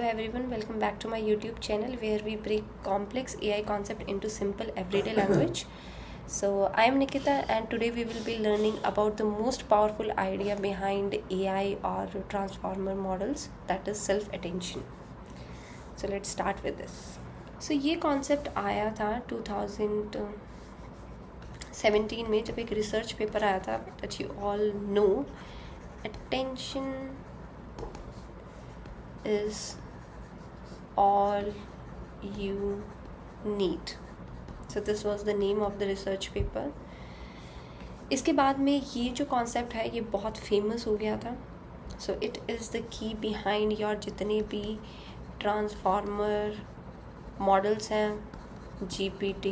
everyone, welcome back to my YouTube channel where we break complex AI concept into simple everyday language. So I am Nikita and today we will be learning about the most powerful idea behind AI or transformer models, that is self-attention. So let's start with this. So ये concept आया था 2017 में जब एक research paper आया था that you all know, attention is all you need. So this was the name of the research paper. इसके बाद में ये जो concept है ये बहुत famous हो गया था. So it is the key behind your जितने भी transformer models हैं, GPT,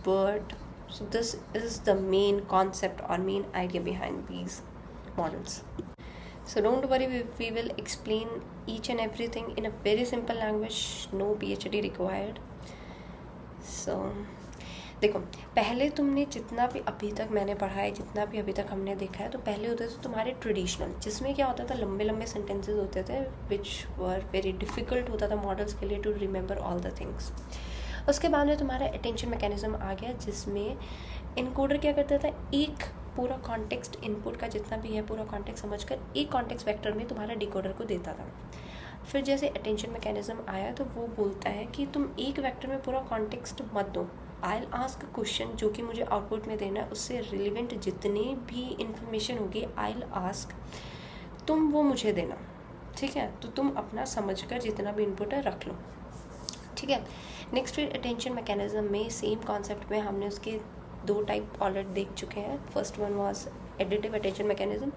BERT. So this is the main concept or main idea behind these models. So don't worry, we will explain each and everything in a very simple language, no PhD required. So देखो, पहले तुमने जितना भी अभी तक मैंने पढ़ा है, जितना भी अभी तक हमने देखा है, तो पहले होते थे तुम्हारे ट्रेडिशनल, जिसमें क्या होता था, लंबे लंबे सेंटेंसेस होते थे विच वर वेरी डिफ़िकल्ट होता था मॉडल्स के लिए to remember all the things. उसके बाद में तुम्हारा अटेंशन मैकेनिज्म आ गया जिसमें इनकोडर क्या करता था, एक पूरा कॉन्टेक्स्ट इनपुट का जितना भी है पूरा कॉन्टेक्स्ट समझकर एक कॉन्टेक्स्ट वेक्टर में तुम्हारा डिकोडर को देता था. फिर जैसे अटेंशन मैकेनिज्म आया तो वो बोलता है कि तुम एक वेक्टर में पूरा कॉन्टेक्स्ट मत दो, आई विल आस्क क्वेश्चन जो कि मुझे आउटपुट में देना है, उससे रिलेवेंट जितनी भी इंफॉर्मेशन होगी आई विल आस्क, तुम वो मुझे देना. ठीक है, तो तुम अपना समझकर जितना भी इनपुट है रख लो. ठीक है. नेक्स्ट फिर अटेंशन मैकेनिज्म में सेम कॉन्सेप्ट में हमने उसके दो टाइप ऑलरेडी देख चुके हैं. First one was additive attention mechanism,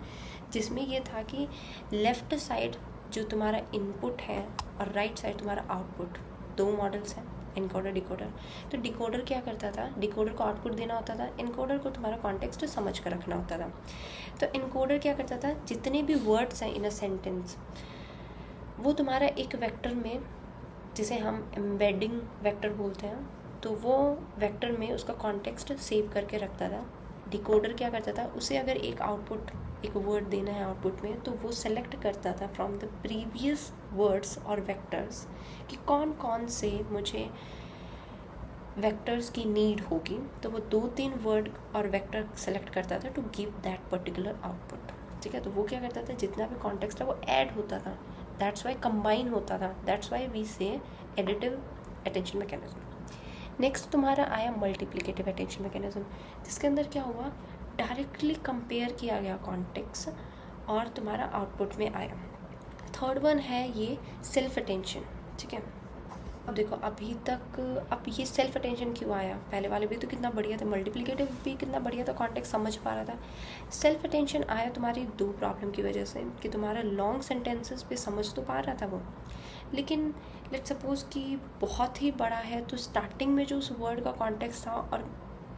जिसमें ये था कि लेफ़्ट साइड जो तुम्हारा इनपुट है और राइट साइड तुम्हारा आउटपुट, दो मॉडल्स हैं, इनकोडर डिकोडर. तो डिकोडर क्या करता था, डिकोडर को आउटपुट देना होता था, इनकोडर को तुम्हारा कॉन्टेक्स्ट समझ कर रखना होता था. तो इनकोडर क्या करता था, जितने भी वर्ड्स हैं इन अ सेंटेंस वो तुम्हारा एक वेक्टर में, जिसे हम एम्बेडिंग वेक्टर बोलते हैं, तो वो वेक्टर में उसका कॉन्टेक्स्ट सेव करके रखता था. डिकोडर क्या करता था, उसे अगर एक आउटपुट, एक वर्ड देना है आउटपुट में, तो वो सेलेक्ट करता था फ्रॉम द प्रीवियस वर्ड्स और वेक्टर्स कि कौन कौन से मुझे वेक्टर्स की नीड होगी. तो वो 2-3 वर्ड और वेक्टर सेलेक्ट करता था to give that particular output. ठीक है, तो वो क्या करता था, जितना भी कॉन्टेक्स्ट था वो ऐड होता था, दैट्स वाई कंबाइन होता था, दैट्स वाई वी से एडिटिव अटेंशन मैकेनिज्म. नेक्स्ट तुम्हारा आया मल्टीप्लिकेटिव अटेंशन मैकेनिज्म, जिसके अंदर क्या हुआ, डायरेक्टली कंपेयर किया गया कॉन्टेक्स्ट और तुम्हारा आउटपुट में आया. थर्ड वन है ये सेल्फ अटेंशन. ठीक है, अब देखो अभी तक, अब ये सेल्फ अटेंशन क्यों आया, पहले वाले भी तो कितना बढ़िया था, मल्टीप्लिकेटिव भी कितना बढ़िया था, कॉन्टेक्स्ट समझ पा रहा था. सेल्फ अटेंशन आया तुम्हारी दो प्रॉब्लम की वजह से, कि तुम्हारा लॉन्ग सेंटेंसेस पे समझ तो पा रहा था वो, लेकिन लेट्स सपोज़ कि बहुत ही बड़ा है, तो स्टार्टिंग में जो उस वर्ड का कॉन्टेक्स्ट था और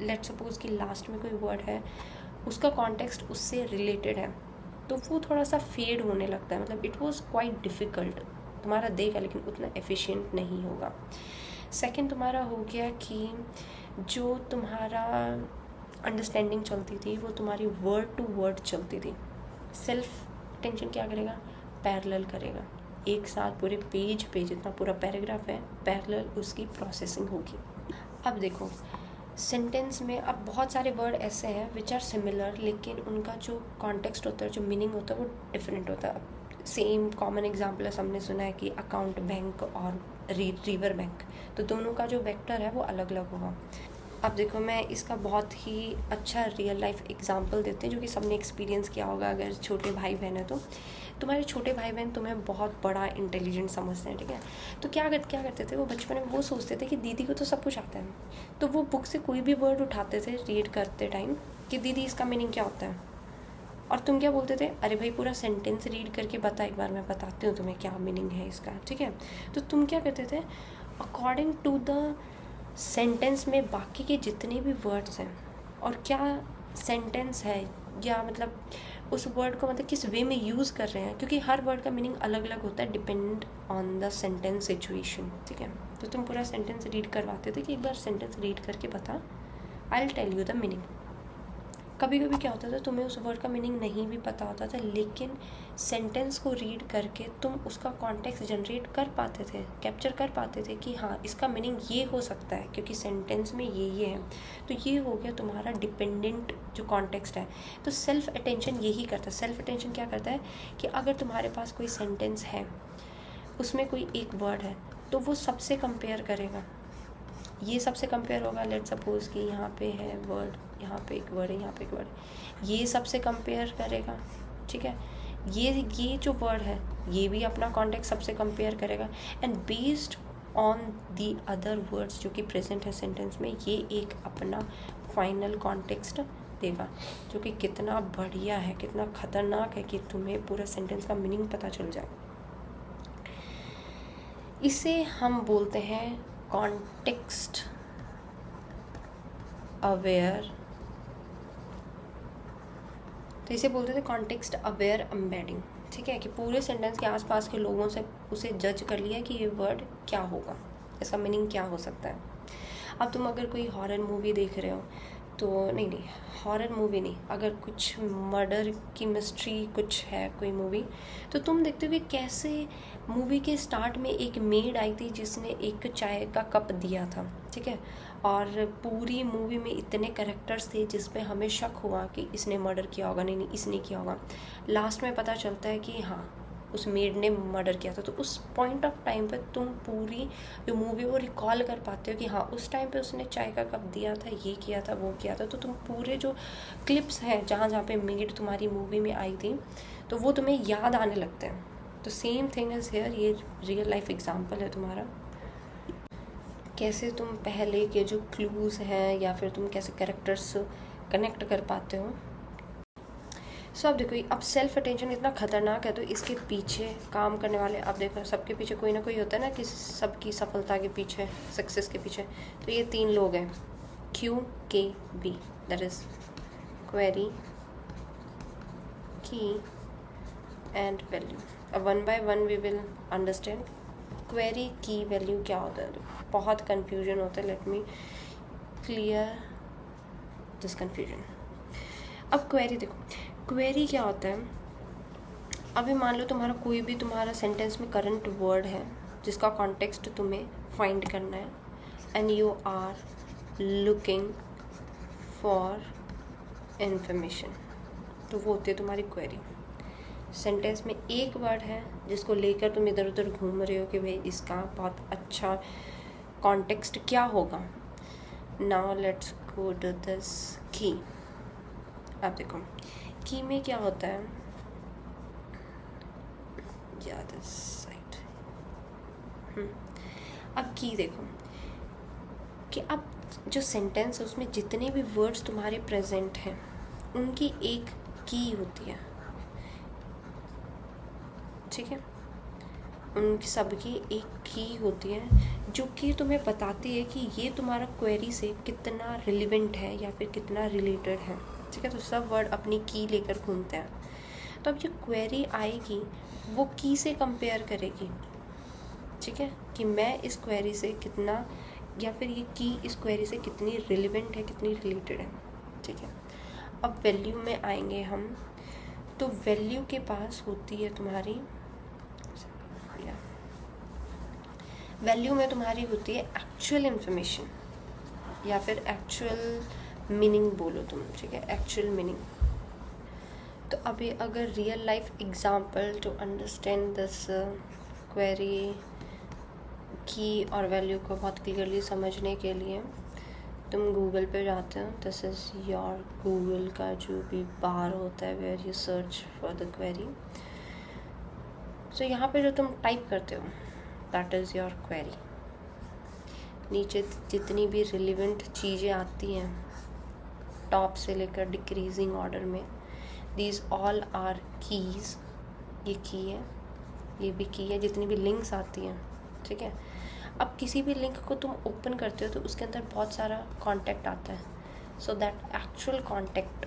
लेट्स सपोज़ कि लास्ट में कोई वर्ड है उसका कॉन्टेक्स्ट उससे रिलेटेड है, तो वो थोड़ा सा फेड होने लगता है. मतलब इट वॉज क्वाइट डिफ़िकल्ट, तुम्हारा देगा लेकिन उतना एफिशिएंट नहीं होगा. सेकंड तुम्हारा हो गया कि जो तुम्हारा अंडरस्टैंडिंग चलती थी वो तुम्हारी वर्ड टू वर्ड चलती थी. सेल्फ अटेंशन क्या करेगा, पैरेलल करेगा, एक साथ पूरे पेज पे जितना पूरा पैराग्राफ है पैरेलल उसकी प्रोसेसिंग होगी. अब देखो सेंटेंस में अब बहुत सारे वर्ड ऐसे हैं विच आर सिमिलर, लेकिन उनका जो कॉन्टेक्स्ट होता है, जो मीनिंग होता है वो डिफरेंट होता है. सेम कॉमन एग्जाम्पल है, हमने सुना है कि अकाउंट बैंक और रिवर बैंक, तो दोनों का जो वेक्टर है वो अलग अलग होगा. अब देखो मैं इसका बहुत ही अच्छा रियल लाइफ एग्जांपल देते हैं जो कि सबने एक्सपीरियंस किया होगा. अगर छोटे भाई बहन है तो तुम्हारे छोटे भाई बहन तुम्हें बहुत बड़ा इंटेलिजेंट समझते हैं. ठीक है, तो क्या करते थे वो बचपन में, वो सोचते थे कि दीदी को तो सब कुछ आता है, तो वो बुक से कोई भी वर्ड उठाते थे रीड करते टाइम कि दीदी इसका मीनिंग क्या होता है, और तुम क्या बोलते थे, अरे भाई पूरा सेंटेंस रीड करके बता, एक बार मैं बताती हूँ तुम्हें क्या मीनिंग है इसका. ठीक है, तो तुम क्या करते थे, अकॉर्डिंग टू द सेंटेंस में बाकी के जितने भी वर्ड्स हैं और क्या सेंटेंस है, या मतलब उस वर्ड को मतलब किस वे में यूज़ कर रहे हैं, क्योंकि हर वर्ड का मीनिंग अलग अलग होता है depend on the sentence situation. ठीक है, तो तुम पूरा सेंटेंस रीड करवाते थे कि एक बार सेंटेंस रीड करके बता, I will tell you the meaning. कभी कभी क्या होता था, तुम्हें उस वर्ड का मीनिंग नहीं भी पता होता था, लेकिन सेंटेंस को रीड करके तुम उसका कॉन्टेक्स्ट जनरेट कर पाते थे, कैप्चर कर पाते थे कि हाँ इसका मीनिंग ये हो सकता है क्योंकि सेंटेंस में ये है। तो ये हो गया तुम्हारा डिपेंडेंट जो कॉन्टेक्स्ट है। तो सेल्फ अटेंशन यही करता है। सेल्फ अटेंशन क्या करता है कि अगर तुम्हारे पास कोई सेंटेंस है, उसमें कोई एक वर्ड है, तो वो सबसे कंपेयर करेगा। ये सबसे कंपेयर होगा, लेट सपोज कि यहाँ पे है वर्ड, यहाँ पे एक वर्ड है, यहाँ पे एक वर्ड है, ये सबसे कंपेयर करेगा, ठीक है। ये जो वर्ड है ये भी अपना कॉन्टेक्स्ट सबसे कंपेयर करेगा, and based on the other words जो कि प्रेजेंट है सेंटेंस में, ये एक अपना फाइनल कॉन्टेक्स्ट देगा, जो कि कितना बढ़िया है, कितना खतरनाक है कि तुम्हें पूरा सेंटेंस का मीनिंग पता चल जाए। इसे हम बोलते हैं कॉन्टेक्स्ट अवेयर, तो इसे बोलते थे कॉन्टेक्स्ट अवेयर एम्बेडिंग, ठीक है। कि पूरे सेंटेंस के आसपास के लोगों से उसे जज कर लिया कि ये वर्ड क्या होगा, इसका मीनिंग क्या हो सकता है। अब तुम अगर कोई हॉरर मूवी देख रहे हो तो नहीं हॉरर मूवी नहीं, अगर कुछ मर्डर की मिस्ट्री कुछ है कोई मूवी, तो तुम देखते हो कि कैसे मूवी के स्टार्ट में एक मेड आई थी जिसने एक चाय का कप दिया था, ठीक है। और पूरी मूवी में इतने कैरेक्टर्स थे जिस पे हमें शक हुआ कि इसने मर्डर किया होगा, नहीं इसने किया होगा। लास्ट में पता चलता है कि हाँ उस मेड ने मर्डर किया था। तो उस पॉइंट ऑफ टाइम पे तुम पूरी जो मूवी वो रिकॉल कर पाते हो कि हाँ उस टाइम पे उसने चाय का कप दिया था, ये किया था, वो किया था। तो तुम पूरे जो क्लिप्स हैं जहाँ जहाँ पे मेड तुम्हारी मूवी में आई थी, तो वो तुम्हें याद आने लगते हैं। तो सेम थिंग इज़ हियर, ये रियल लाइफ एग्जाम्पल है तुम्हारा, कैसे तुम पहले के जो क्लूज़ हैं या फिर तुम कैसे कैरेक्टर्स कनेक्ट कर पाते हो। सो अब देखो, अब सेल्फ अटेंशन इतना खतरनाक है, तो इसके पीछे काम करने वाले, अब देखो सबके पीछे कोई ना कोई होता है ना, कि सबकी सफलता के पीछे, सक्सेस के पीछे। तो ये 3 लोग हैं, QKV, that is query, key and value. अब 1 by 1 we will understand query key value क्या होता है। बहुत कन्फ्यूजन होता है, let me clear this confusion. अब क्वेरी देखो, क्वेरी क्या होता है। अभी मान लो तुम्हारा सेंटेंस में करंट वर्ड है जिसका कॉन्टेक्स्ट तुम्हें फाइंड करना है, and you are looking for information, तो वो होती है तुम्हारी क्वेरी। सेंटेंस में एक वर्ड है जिसको लेकर तुम इधर उधर घूम रहे हो कि भाई इसका बहुत अच्छा कॉन्टेक्स्ट क्या होगा। Now let's go to this key. अब देखो की में क्या होता है, दिस साइड। अब की देखो कि अब जो सेंटेंस है उसमें जितने भी वर्ड्स तुम्हारे प्रेजेंट हैं उनकी एक की होती है, ठीक है। उनकी सबकी एक की होती है जो कि तुम्हें बताती है कि ये तुम्हारा क्वेरी से कितना रिलेवेंट है या फिर कितना रिलेटेड है, ठीक है। तो सब वर्ड अपनी की लेकर घूमते हैं। तो अब जो क्वेरी आएगी वो की से कंपेयर करेगी, ठीक है, कि मैं इस क्वेरी से कितना, या फिर ये की इस क्वेरी से कितनी रिलेवेंट है, कितनी रिलेटेड है, ठीक है। अब वैल्यू में आएंगे हम, तो वैल्यू के पास होती है तुम्हारी, वैल्यू में तुम्हारी होती है एक्चुअल इन्फॉर्मेशन या फिर एक्चुअल मीनिंग बोलो तुम, ठीक है, एक्चुअल मीनिंग। तो अभी अगर real life example to understand this query key और वैल्यू को बहुत क्लियरली समझने के लिए तुम गूगल पे जाते हो। दिस इज़ योर गूगल का जो भी बार होता है where you search for the query. So यहाँ पे जो तुम टाइप करते हो दैट इज़ योर क्वेरी। नीचे जितनी भी रिलेवेंट चीज़ें आती हैं टॉप से लेकर डिक्रीजिंग ऑर्डर में, दीज ऑल आर कीज़, ये की है, ये भी की है, जितनी भी लिंक्स आती हैं, ठीक है। अब किसी भी लिंक को तुम ओपन करते हो तो उसके अंदर बहुत सारा कॉन्टेक्ट आता है, so that actual content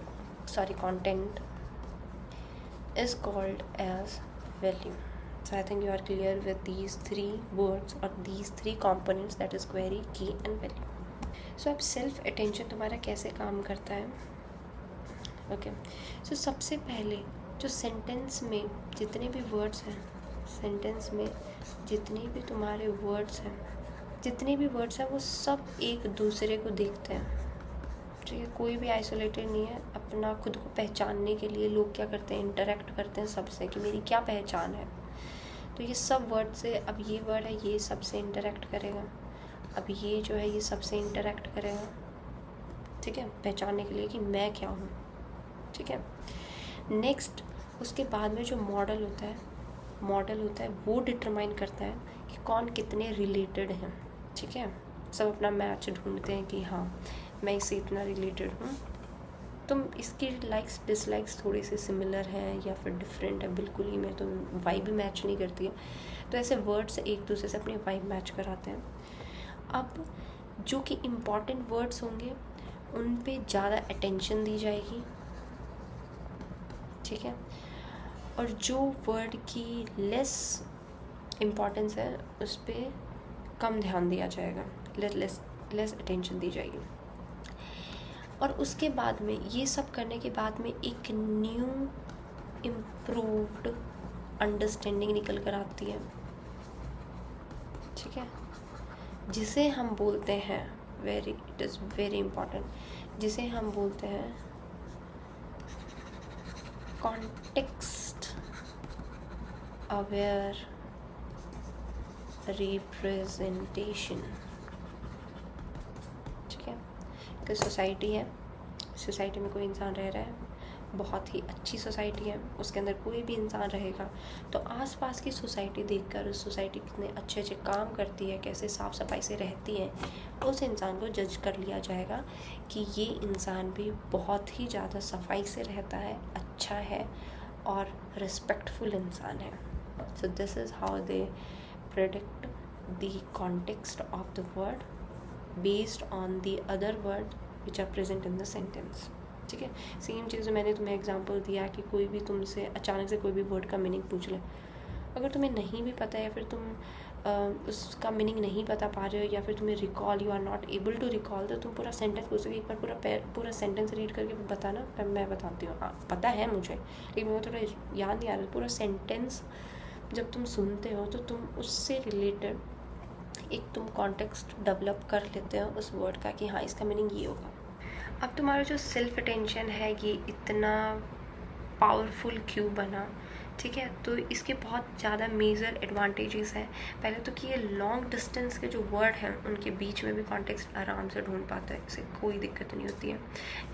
is called as value. So I think you are clear with these 3 words or these 3 components, that is query, key and value. So अब सेल्फ अटेंशन तुम्हारा कैसे काम करता है, ओके, सो सबसे पहले जो सेंटेंस में जितने भी वर्ड्स हैं, सेंटेंस में जितने भी तुम्हारे वर्ड्स हैं, जितने भी वर्ड्स हैं वो सब एक दूसरे को देखते हैं, ठीक है। कोई भी आइसोलेटेड नहीं है। अपना खुद को पहचानने के लिए लोग क्या करते हैं, इंटरेक्ट करते हैं सबसे कि मेरी क्या पहचान है। तो ये सब वर्ड से, अब ये वर्ड है ये सबसे इंटरेक्ट करेगा, अब ये जो है ये सबसे इंटरेक्ट करेगा, ठीक है, पहचानने के लिए कि मैं क्या हूँ, ठीक है। नेक्स्ट उसके बाद में जो मॉडल होता है वो डिटरमाइन करता है कि कौन कितने रिलेटेड हैं, ठीक है। सब अपना मैच ढूंढते हैं कि हाँ मैं इससे इतना रिलेटेड हूँ, तुम इसकी लाइक्स डिसलाइक्स थोड़ी सी सिमिलर हैं या फिर डिफरेंट है बिल्कुल ही, मैं तो वाइब भी मैच नहीं करती है। तो ऐसे वर्ड्स एक दूसरे से अपनी वाइब मैच कराते हैं। अब जो कि इम्पॉर्टेंट वर्ड्स होंगे उन पे ज़्यादा अटेंशन दी जाएगी, ठीक है, और जो वर्ड की लेस इम्पॉर्टेंस है उस पर कम ध्यान दिया जाएगा, लेस अटेंशन दी जाएगी। और उसके बाद में ये सब करने के बाद में एक न्यू इम्प्रूव्ड अंडरस्टैंडिंग निकल कर आती है, ठीक है, जिसे हम बोलते हैं इट इज़ वेरी इम्पॉर्टेंट, जिसे हम बोलते हैं कॉन्टेक्स्ट अवेयर रिप्रेजेंटेशन, ठीक है। कोई सोसाइटी है, सोसाइटी में कोई इंसान रह रहा है, बहुत ही अच्छी सोसाइटी है, उसके अंदर कोई भी इंसान रहेगा तो आसपास की सोसाइटी देखकर उस सोसाइटी कितने अच्छे अच्छे काम करती है, कैसे साफ़ सफाई से रहती है, उस इंसान को जज कर लिया जाएगा कि ये इंसान भी बहुत ही ज़्यादा सफाई से रहता है, अच्छा है और रिस्पेक्टफुल इंसान है। So this is how they predict the context of the word based on the other word which are present in the sentence, ठीक है। सेम चीज़ मैंने तुम्हें एग्जांपल दिया कि कोई भी तुमसे अचानक से कोई भी वर्ड का मीनिंग पूछ ले, अगर तुम्हें नहीं भी पता है या फिर तुम उसका मीनिंग नहीं बता पा रहे हो या फिर तुम्हें recall, you are not able to recall, तो तुम पूरा सेंटेंस पूछ सके, एक बार पूरा सेंटेंस रीड करके बताना, मैं बताती हूँ। हाँ पता है मुझे, लेकिन मुझे थोड़ा याद नहीं आ रहा। पूरा सेंटेंस जब तुम सुनते हो तो तुम उससे रिलेटेड एक तुम कॉन्टेक्स्ट डेवलप कर लेते हो उस वर्ड का कि हाँ इसका मीनिंग ये होगा। अब तुम्हारा जो सेल्फ अटेंशन है ये इतना पावरफुल क्यों बना, ठीक है, तो इसके बहुत ज़्यादा मेजर एडवांटेजेस हैं। पहले तो कि ये लॉन्ग डिस्टेंस के जो वर्ड हैं उनके बीच में भी कॉन्टेक्स्ट आराम से ढूंढ पाता है, इससे कोई दिक्कत नहीं होती है।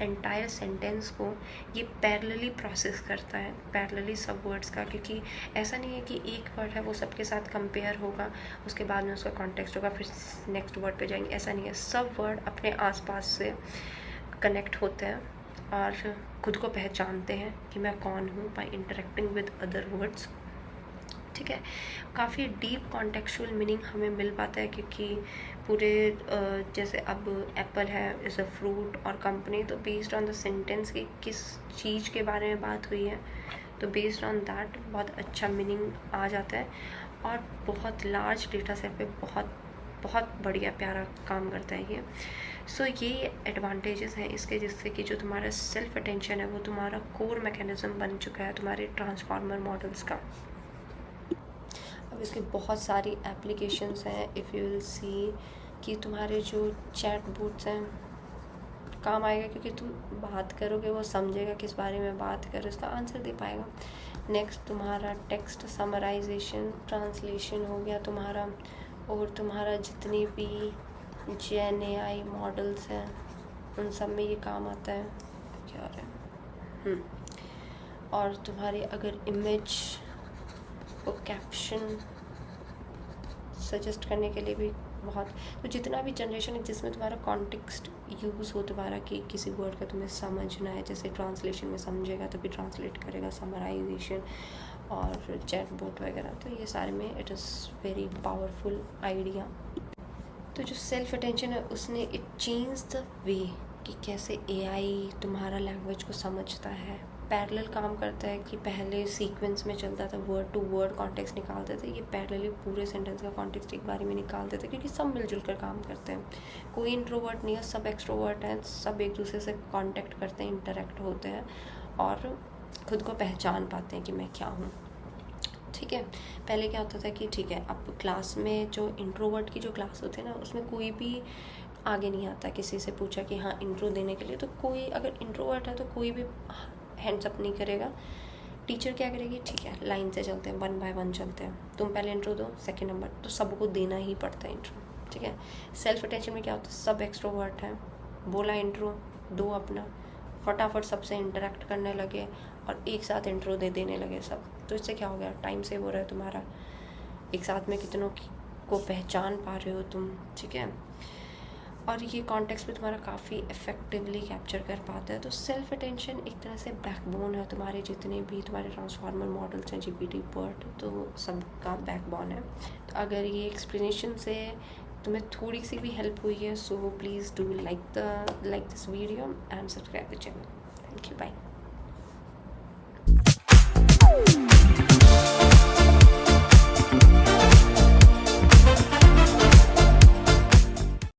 एंटायर सेंटेंस को ये पैरेलली प्रोसेस करता है, पैरेलली सब वर्ड्स का, क्योंकि ऐसा नहीं है कि एक वर्ड है वो सबके साथ कंपेयर होगा उसके बाद में उसका कॉन्टेक्स्ट होगा फिर नेक्स्ट वर्ड पे जाएंगे, ऐसा नहीं है। सब वर्ड अपने आसपास से कनेक्ट होते हैं और खुद को पहचानते हैं कि मैं कौन हूँ by interacting with other words, ठीक है। काफ़ी डीप कॉन्टेक्चुअल मीनिंग हमें मिल पाता है क्योंकि पूरे जैसे अब एप्पल है इज़ अ फ्रूट और कंपनी, तो बेस्ड ऑन द सेंटेंस की किस चीज़ के बारे में बात हुई है तो बेस्ड ऑन दैट बहुत अच्छा मीनिंग आ जाता है और बहुत लार्ज डेटा सेट पे बहुत बढ़िया प्यारा काम करता है ये। सो ये एडवांटेजेस हैं इसके, जिससे कि जो तुम्हारा सेल्फ अटेंशन है वो तुम्हारा कोर मैकेनिज्म बन चुका है तुम्हारे ट्रांसफार्मर मॉडल्स का। अब इसके बहुत सारी एप्लीकेशंस हैं, इफ़ यू विल सी कि तुम्हारे जो चैट बोट्स हैं काम आएगा क्योंकि तुम बात करोगे वो समझेगा किस बारे में बात करो, इसका आंसर दे पाएगा। नेक्स्ट तुम्हारा टेक्स्ट समराइजेशन ट्रांसलेशन हो गया तुम्हारा, और तुम्हारा जितनी भी GenAI मॉडल्स हैं उन सब में ये काम आता है क्या रहा है। और तुम्हारी अगर इमेज को कैप्शन सजेस्ट करने के लिए भी बहुत, तो जितना भी जनरेशन है जिसमें तुम्हारा कॉन्टेक्स्ट यूज़ हो तुम्हारा कि किसी वर्ड का तुम्हें समझना है, जैसे ट्रांसलेशन में समझेगा तभी ट्रांसलेट करेगा, समराइजेशन और चैट बोट वगैरह, तो ये सारे में it is very powerful idea. तो जो सेल्फ अटेंशन है उसने इट चेंज द वे कि कैसे एआई तुम्हारा लैंग्वेज को समझता है। पैरेलल काम करता है कि पहले सीक्वेंस में चलता था, वर्ड टू वर्ड कॉन्टेक्स्ट निकालते थे, ये पैरेलली पूरे सेंटेंस का कॉन्टेक्स्ट एक बारी में निकालते थे, क्योंकि सब मिलजुल कर काम करते हैं। कोई इंट्रोवर्ट नहीं है, सब एक्सट्रोवर्ट हैं, सब एक दूसरे से कांटेक्ट करते हैं, इंटरेक्ट होते हैं और खुद को पहचान पाते हैं कि मैं क्या हूँ। ठीक है, पहले क्या होता था कि ठीक है, अब क्लास में जो इंट्रोवर्ट की जो क्लास होती है ना, उसमें कोई भी आगे नहीं आता। किसी से पूछा कि हाँ इंट्रो देने के लिए, तो कोई अगर इंट्रोवर्ट है तो कोई भी हैंड्स अप नहीं करेगा। टीचर क्या करेगी, ठीक है लाइन से चलते हैं, 1 बाय 1 चलते हैं, तुम पहले इंट्रो दो, सेकंड नंबर, तो सबको देना ही पड़ता है इंट्रो। ठीक है, सेल्फ अटेंशन में क्या होता है, सब एक्सट्रोवर्ट हैं, बोला इंट्रो दो अपना, फटाफट सबसे इंटरेक्ट करने लगे और एक साथ इंट्रो देने लगे सब। तो इससे क्या हो गया, टाइम सेव हो रहा है तुम्हारा, एक साथ में कितनों को पहचान पा रहे हो तुम। ठीक है, और ये कॉन्टेक्स्ट भी तुम्हारा काफ़ी इफेक्टिवली कैप्चर कर पाता है। तो सेल्फ अटेंशन एक तरह से बैकबोन है तुम्हारे, जितने भी तुम्हारे ट्रांसफॉर्मर मॉडल्स हैं, जीपीटी, बर्ट, तो सबका बैकबोन है। तो अगर ये एक्सप्लेनेशन से तुम्हें थोड़ी सी भी हेल्प हुई है, so please do like this video and subscribe the channel. Thank you, bye.